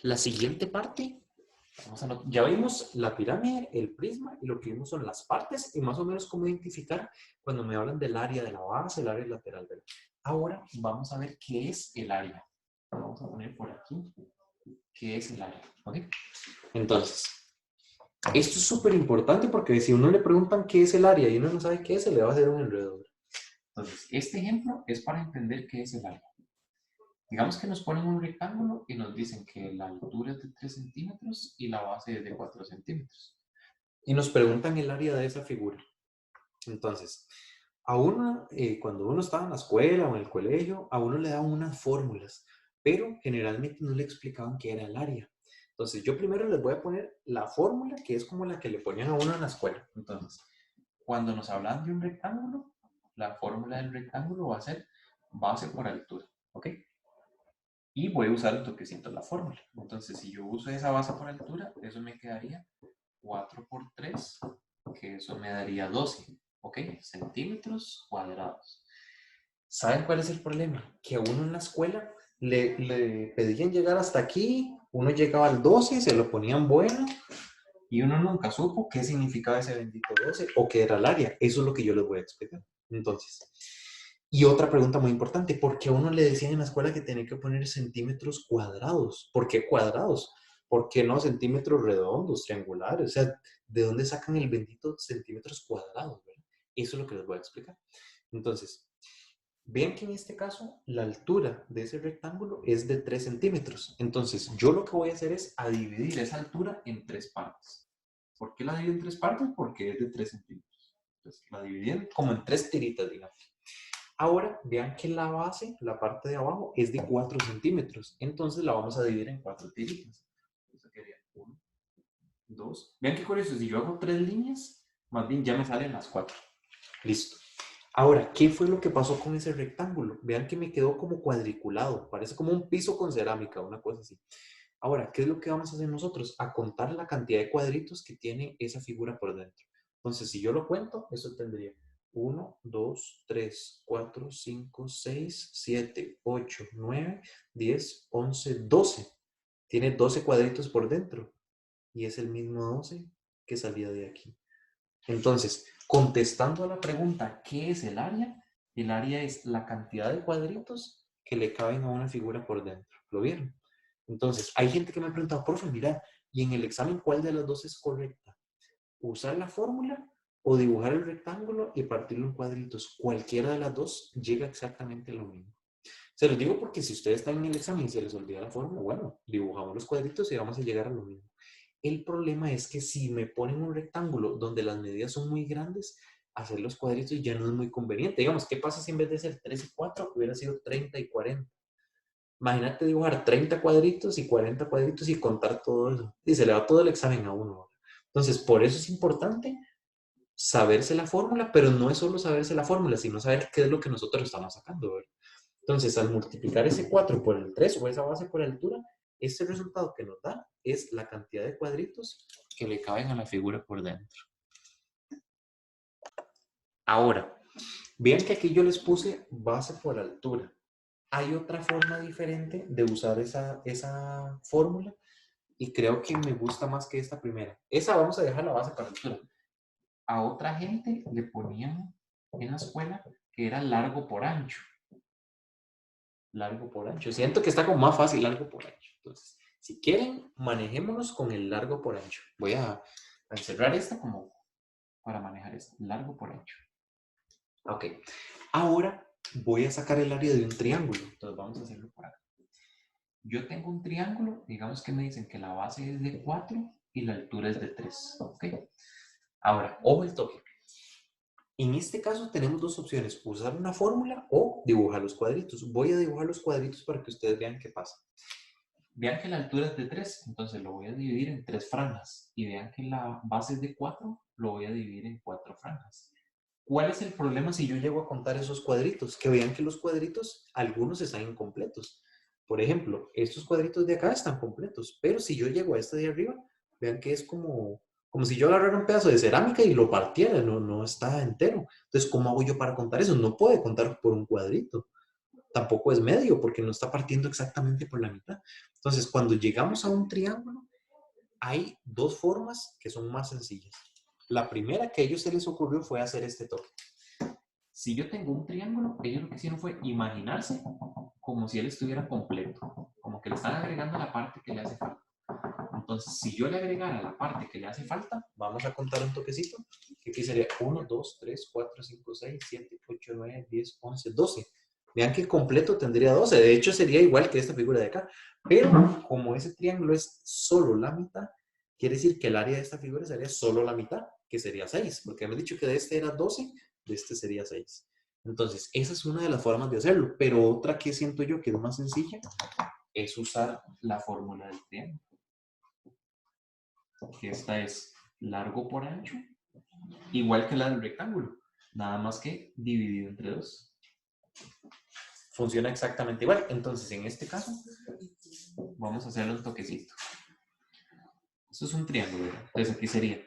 La siguiente parte, ya vimos la pirámide, el prisma, y lo que vimos son las partes y más o menos cómo identificar cuando me hablan del área de la base, el área lateral. ¿Verdad? Ahora vamos a ver qué es el área. Vamos a poner por aquí qué es el área. ¿Ok? Entonces, esto es súper importante porque si a uno le preguntan qué es el área y uno no sabe qué es, se le va a hacer un enredo. Entonces, este ejemplo es para entender qué es el área. Digamos que nos ponen un rectángulo y nos dicen que la altura es de 3 centímetros y la base es de 4 centímetros. Y nos preguntan el área de esa figura. Entonces, a uno, cuando uno estaba en la escuela o en el colegio, a uno le daban unas fórmulas, pero generalmente no le explicaban qué era el área. Entonces, yo primero les voy a poner la fórmula, que es como la que le ponían a uno en la escuela. Entonces, cuando nos hablan de un rectángulo, la fórmula del rectángulo va a ser base por altura, ¿ok? Y voy a usar el toquecito de la fórmula. Entonces, si yo uso esa base por altura, eso me quedaría 4 por 3, que eso me daría 12, ¿ok? Centímetros cuadrados. ¿Saben cuál es el problema? Que a uno en la escuela le pedían llegar hasta aquí, uno llegaba al 12, se lo ponían bueno, y uno nunca supo qué significaba ese bendito 12 o qué era el área. Eso es lo que yo les voy a explicar. Entonces, y otra pregunta muy importante, ¿por qué a uno le decían en la escuela que tenía que poner centímetros cuadrados? ¿Por qué cuadrados? ¿Por qué no centímetros redondos, triangulares? O sea, ¿de dónde sacan el bendito centímetros cuadrados? ¿Verdad? Eso es lo que les voy a explicar. Entonces, vean que en este caso la altura de ese rectángulo es de 3 centímetros. Entonces, yo lo que voy a hacer es a dividir esa altura en 3 partes. ¿Por qué la divido en 3 partes? Porque es de 3 centímetros. Entonces, la dividí como en 3 tiritas, digamos. Ahora, vean que la base, la parte de abajo, es de 4 centímetros. Entonces, la vamos a dividir en 4 tiritas. Eso quedaría 1, 2. Vean qué curioso, si yo hago 3 líneas, más bien ya me salen las 4. Listo. Ahora, ¿qué fue lo que pasó con ese rectángulo? Vean que me quedó como cuadriculado, parece como un piso con cerámica, una cosa así. Ahora, ¿qué es lo que vamos a hacer nosotros? A contar la cantidad de cuadritos que tiene esa figura por dentro. Entonces, si yo lo cuento, eso tendría 1, 2, 3, 4, 5, 6, 7, 8, 9, 10, 11, 12. Tiene 12 cuadritos por dentro y es el mismo 12 que salía de aquí. Entonces, contestando a la pregunta, ¿qué es el área? El área es la cantidad de cuadritos que le caben a una figura por dentro. ¿Lo vieron? Entonces, hay gente que me ha preguntado, profe, mira, ¿y en el examen cuál de las dos es correcta? ¿Usar la fórmula o dibujar el rectángulo y partirlo en cuadritos? Cualquiera de las dos llega exactamente a lo mismo. Se los digo porque si ustedes están en el examen y se les olvida la fórmula, bueno, dibujamos los cuadritos y vamos a llegar a lo mismo. El problema es que si me ponen un rectángulo donde las medidas son muy grandes, hacer los cuadritos ya no es muy conveniente. Digamos, ¿qué pasa si en vez de ser 3 y 4 hubiera sido 30 y 40? Imagínate dibujar 30 cuadritos y 40 cuadritos y contar todo eso. Y se le va todo el examen a uno. Entonces, por eso es importante saberse la fórmula, pero no es solo saberse la fórmula, sino saber qué es lo que nosotros estamos sacando, ¿verdad? Entonces, al multiplicar ese 4 por el 3 o esa base por altura, este resultado que nos da es la cantidad de cuadritos que le caben a la figura por dentro. Ahora, vean que aquí yo les puse base por altura. Hay otra forma diferente de usar esa fórmula y creo que me gusta más que esta primera. Esa vamos a dejar la base por altura. A otra gente le ponían en la escuela que era largo por ancho. Largo por ancho. Siento que está como más fácil largo por ancho. Entonces, si quieren, manejémonos con el largo por ancho. Voy a encerrar esta como para manejar esto. Largo por ancho. Ok. Ahora voy a sacar el área de un triángulo. Entonces vamos a hacerlo por acá. Yo tengo un triángulo. Digamos que me dicen que la base es de 4 y la altura es de 3. Ok. Ahora, ojo el toque. En este caso tenemos dos opciones, usar una fórmula o dibujar los cuadritos. Voy a dibujar los cuadritos para que ustedes vean qué pasa. Vean que la altura es de 3, entonces lo voy a dividir en 3 franjas. Y vean que la base es de 4, lo voy a dividir en 4 franjas. ¿Cuál es el problema si yo llego a contar esos cuadritos? Que vean que los cuadritos, algunos están incompletos. Por ejemplo, estos cuadritos de acá están completos, pero si yo llego a este de arriba, vean que es como si yo agarrara un pedazo de cerámica y lo partiera, no está entero. Entonces, ¿cómo hago yo para contar eso? No puedo contar por un cuadrito. tampoco es medio porque no está partiendo exactamente por la mitad. Entonces, cuando llegamos a un triángulo, hay dos formas que son más sencillas. La primera que a ellos se les ocurrió fue hacer este toque. Si yo tengo un triángulo, ellos lo que hicieron fue imaginarse como si él estuviera completo, como que le están agregando la parte que le hace falta. Entonces, si yo le agregara la parte que le hace falta, vamos a contar un toquecito, que aquí sería 1, 2, 3, 4, 5, 6, 7, 8, 9, 10, 11, 12. Vean que completo tendría 12. De hecho, sería igual que esta figura de acá. Pero como ese triángulo es solo la mitad, quiere decir que el área de esta figura sería solo la mitad, que sería 6. Porque me he dicho que de este era 12, de este sería 6. Entonces, esa es una de las formas de hacerlo. Pero otra que siento yo que es más sencilla es usar la fórmula del triángulo. Que esta es largo por ancho, igual que la del rectángulo, nada más que dividido entre 2. Funciona exactamente igual. Entonces, en este caso, vamos a hacerle un toquecito. Esto es un triángulo, ¿verdad? Entonces, aquí sería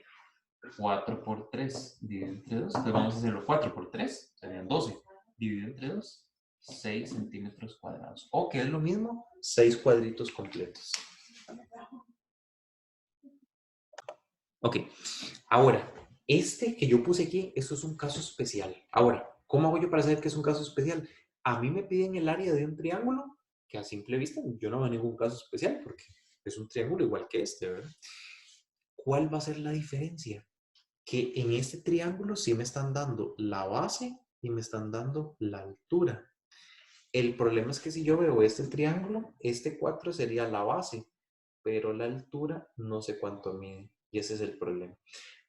4 por 3 dividido entre 2. Entonces, vamos a hacerlo 4 por 3, serían 12. Dividido entre 2, 6 centímetros cuadrados. O que es lo mismo, 6 cuadritos completos. Ok, ahora, este que yo puse aquí, esto es un caso especial. Ahora, ¿cómo hago yo para saber que es un caso especial? A mí me piden el área de un triángulo, que a simple vista yo no veo ningún caso especial, porque es un triángulo igual que este, ¿verdad? ¿Cuál va a ser la diferencia? Que en este triángulo sí me están dando la base y me están dando la altura. El problema es que si yo veo este triángulo, este 4 sería la base, pero la altura no sé cuánto mide, y ese es el problema.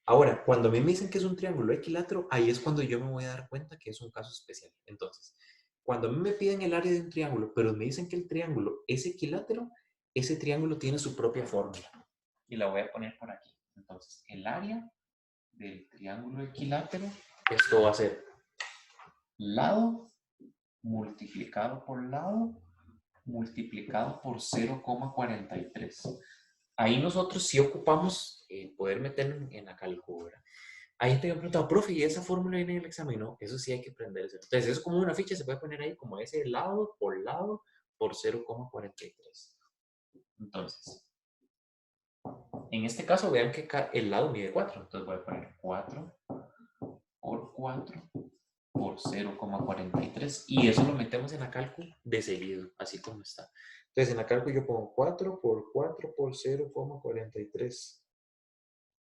Ahora, cuando a mí me dicen que es un triángulo equilátero, ahí es cuando yo me voy a dar cuenta que es un caso especial. Entonces, cuando a mí me piden el área de un triángulo, pero me dicen que el triángulo es equilátero, ese triángulo tiene su propia fórmula. Y la voy a poner por aquí. Entonces, el área del triángulo equilátero, esto va a ser lado multiplicado por lado multiplicado por 0,43. Ahí nosotros sí ocupamos poder meterlo en la calculadora. Ahí te había preguntado, profe, ¿y esa fórmula viene en el examen? No, eso sí hay que aprenderse. Entonces, eso es como una ficha, se puede poner ahí como ese lado por 0,43. Entonces, en este caso, vean que el lado mide 4. Entonces voy a poner 4 por 4 por 0,43. Y eso lo metemos en la cálculo de seguido, así como está. Entonces, en la cálculo yo pongo 4 por 4 por 0,43.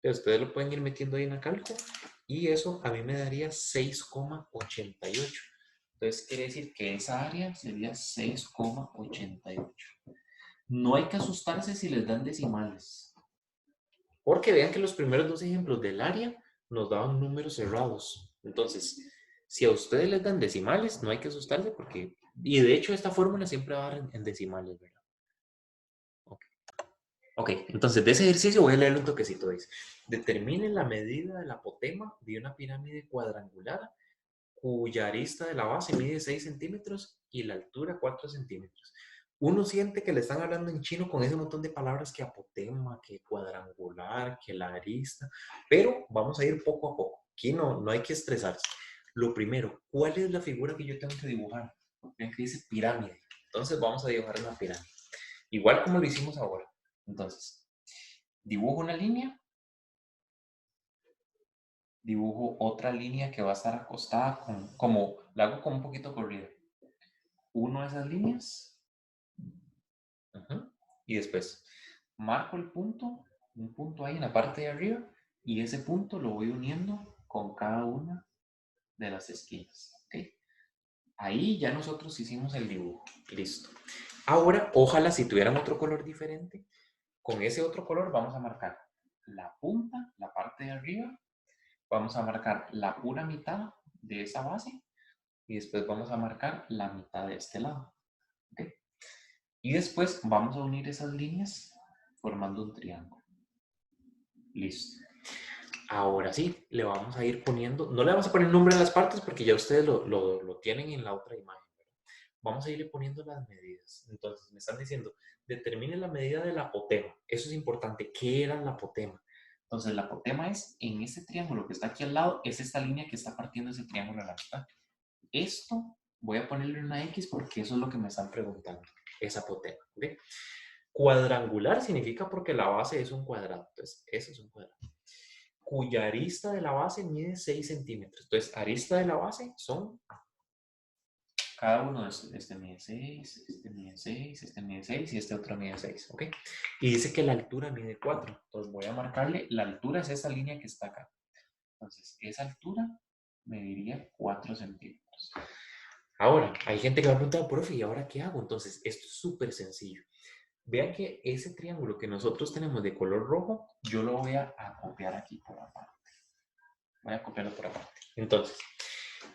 Ustedes lo pueden ir metiendo ahí en la cálculo y eso a mí me daría 6,88. Entonces quiere decir que esa área sería 6,88. No hay que asustarse si les dan decimales. Porque vean que los primeros dos ejemplos del área nos daban números cerrados. Entonces, si a ustedes les dan decimales, no hay que asustarse porque... Y de hecho esta fórmula siempre va a dar en decimales, ¿verdad? Ok, entonces de ese ejercicio voy a leerle un toquecito. Dice, determine la medida del apotema de una pirámide cuadrangular cuya arista de la base mide 6 centímetros y la altura 4 centímetros. Uno siente que le están hablando en chino con ese montón de palabras que apotema, que cuadrangular, que la arista, pero vamos a ir poco a poco. Aquí no hay que estresarse. Lo primero, ¿cuál es la figura que yo tengo que dibujar? Vean que dice pirámide. Entonces vamos a dibujar una pirámide. Igual como lo hicimos ahora. Entonces, dibujo una línea, dibujo otra línea que va a estar acostada, como la hago como un poquito corrida. Uno de esas líneas, y después marco el punto, un punto ahí en la parte de arriba, y ese punto lo voy uniendo con cada una de las esquinas. ¿Okay? Ahí ya nosotros hicimos el dibujo. Listo. Ahora, ojalá si tuvieran otro color diferente, con ese otro color vamos a marcar la punta, la parte de arriba, vamos a marcar la pura mitad de esa base y después vamos a marcar la mitad de este lado. ¿Okay? Y después vamos a unir esas líneas formando un triángulo. Listo. Ahora sí, le vamos a ir poniendo, no le vamos a poner nombre a las partes porque ya ustedes lo tienen en la otra imagen. Vamos a irle poniendo las medidas. Entonces, me están diciendo, determine la medida del apotema. Eso es importante. ¿Qué era el apotema? Entonces, el apotema es, en este triángulo que está aquí al lado, es esta línea que está partiendo ese triángulo a la mitad. Esto voy a ponerle una X porque eso es lo que me están preguntando, esa apotema. ¿Ok? Cuadrangular significa porque la base es un cuadrado. Entonces, eso es un cuadrado. Cuya arista de la base mide 6 centímetros. Entonces, arista de la base son cada uno de estos. Este mide 6, este mide 6, este mide 6 y este otro mide 6. ¿Ok? Y dice que la altura mide 4. Entonces, voy a marcarle, la altura es esa línea que está acá. Entonces, esa altura mediría 4 centímetros. Ahora, hay gente que va a preguntar, profe, ¿y ahora qué hago? Entonces, esto es súper sencillo. Vean que ese triángulo que nosotros tenemos de color rojo, yo lo voy a copiar aquí por aparte. Voy a copiarlo por aparte. Entonces,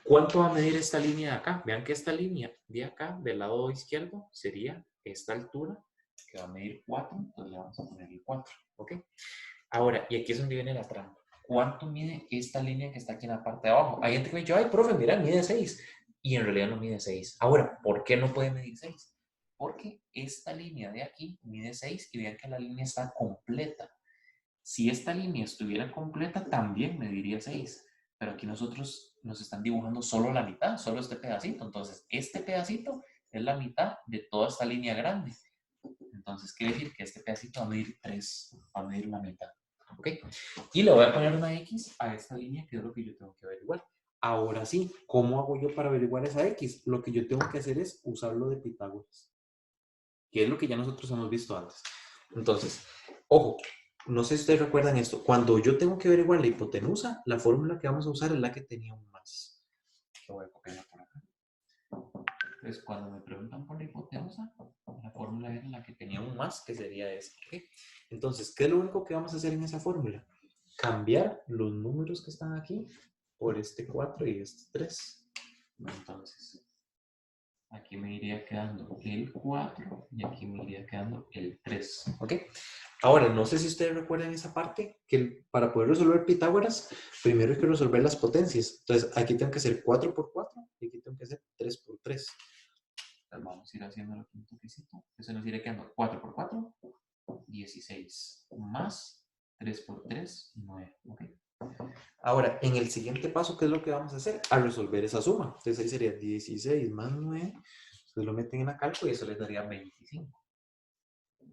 ¿cuánto va a medir esta línea de acá? Vean que esta línea de acá, del lado izquierdo, sería esta altura, que va a medir 4. Entonces le vamos a poner el 4. ¿Ok? Ahora, y aquí es donde viene la trampa. ¿Cuánto mide esta línea que está aquí en la parte de abajo? Hay gente que me dice, ay, profe, mira, mide 6. Y en realidad no mide 6. Ahora, ¿por qué no puede medir 6? Porque esta línea de aquí mide 6 y vean que la línea está completa. Si esta línea estuviera completa, también mediría 6. Pero aquí nosotros nos están dibujando solo la mitad, solo este pedacito. Entonces, este pedacito es la mitad de toda esta línea grande. Entonces, quiere decir que este pedacito va a medir 3, va a medir la mitad. ¿Ok? Y le voy a poner una X a esta línea, que es lo que yo tengo que averiguar. Ahora sí, ¿cómo hago yo para averiguar esa X? Lo que yo tengo que hacer es usarlo de Pitágoras, que es lo que ya nosotros hemos visto antes. Entonces, ojo, no sé si ustedes recuerdan esto. Cuando yo tengo que averiguar la hipotenusa, la fórmula que vamos a usar es la que tenía un más. Que voy a copiarla por acá. Entonces, cuando me preguntan por la hipotenusa, la fórmula era la que tenía un más, que sería esa. ¿Okay? Entonces, ¿qué es lo único que vamos a hacer en esa fórmula? Cambiar los números que están aquí por este 4 y este 3. Entonces, aquí me iría quedando el 4 y aquí me iría quedando el 3. ¿Ok? Ahora, no sé si ustedes recuerdan esa parte, que para poder resolver Pitágoras, primero hay que resolver las potencias. Entonces, aquí tengo que hacer 4 por 4 y aquí tengo que hacer 3 por 3. Entonces, vamos a ir haciéndolo aquí un toquecito. Eso nos iría quedando 4 por 4, 16, más 3 por 3, 9. ¿Ok? Ahora, en el siguiente paso, ¿qué es lo que vamos a hacer? A resolver esa suma. Entonces, ahí sería 16 más 9. Ustedes lo meten en la cálcula y eso les daría 25.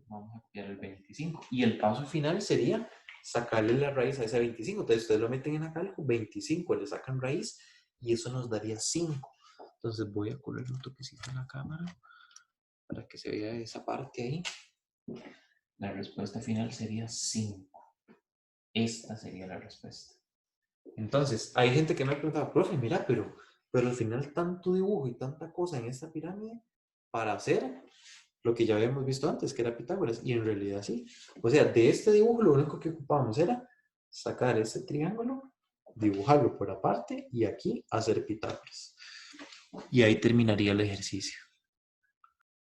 Vamos a copiar el 25. Y el paso final sería sacarle la raíz a ese 25. Entonces ustedes lo meten en la cálcula, 25, le sacan raíz y eso nos daría 5. Entonces voy a correr un toquecito en la cámara para que se vea esa parte ahí. La respuesta final sería 5. Esta sería la respuesta. Entonces, hay gente que me ha preguntado, profe, mira, pero al final tanto dibujo y tanta cosa en esta pirámide para hacer lo que ya habíamos visto antes, que era Pitágoras, y en realidad sí. O sea, de este dibujo lo único que ocupábamos era sacar este triángulo, dibujarlo por aparte y aquí hacer Pitágoras. Y ahí terminaría el ejercicio.